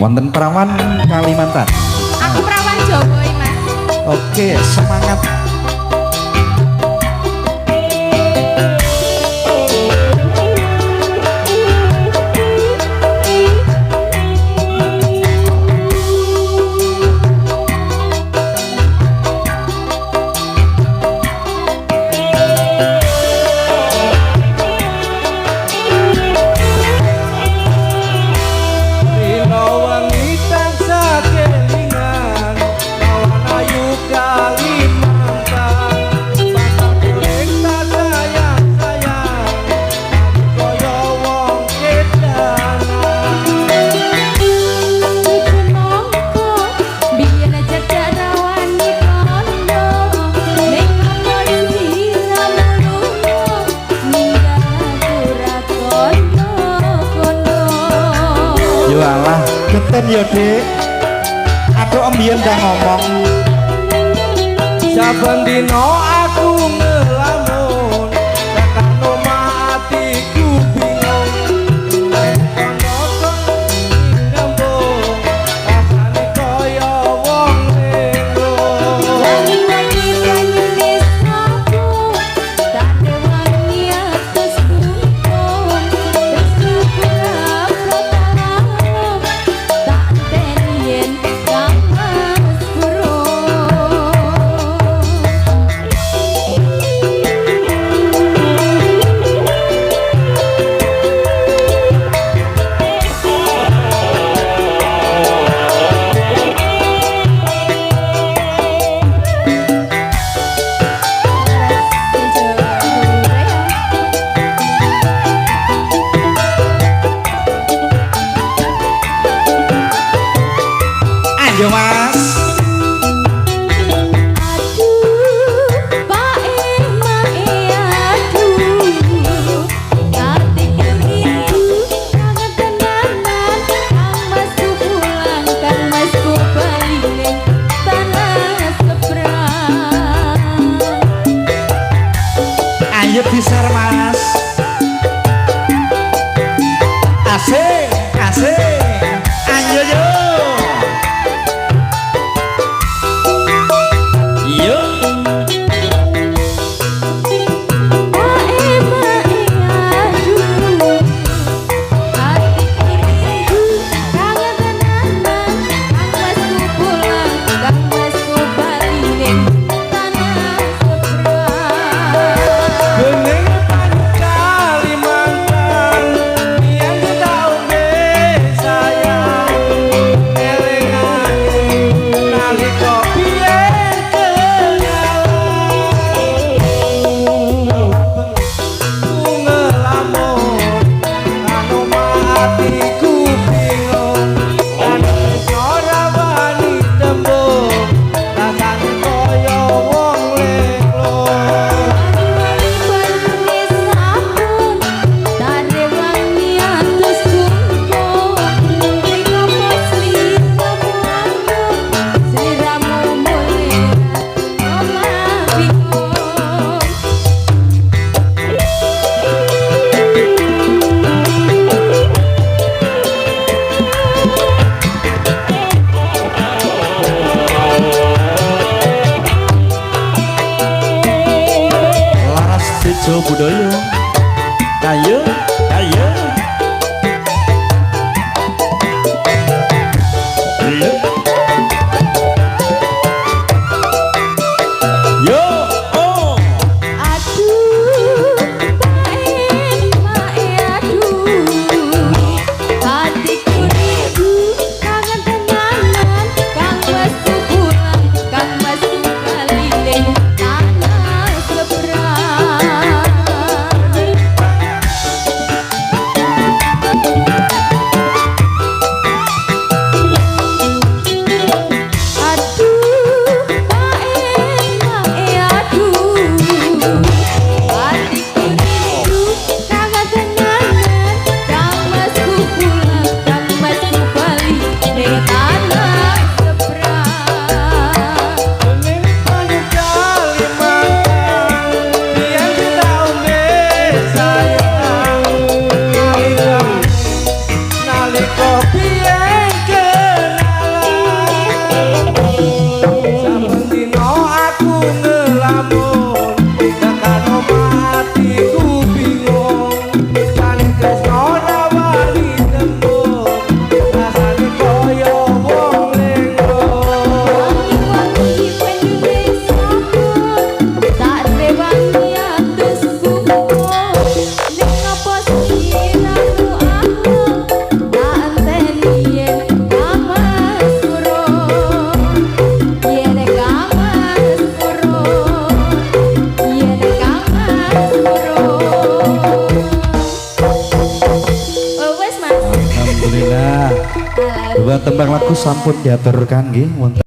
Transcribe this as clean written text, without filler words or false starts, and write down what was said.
Wonten perawan Kalimantan. Aku perawan Jawa iki, Mas. Oke, semangat. Walah, genten ya Dik. Aduh mbien dah ngomong. Saben dino aku ngelamun, tekan omah atiku bingung. Kono-kono nyambung, rasane kaya wong linglung. Wangi-wangi banyu desaku, tak ada wangi atas gunung. Bersyukur protolong, tak tenien kang mas burung. Ayo Mas. Ayo disar Mas. Asik, asik. Ayo yo. Yo. Bening Kalimantan, yang tahu Tembang lagu sampun diaturkan nggih wonten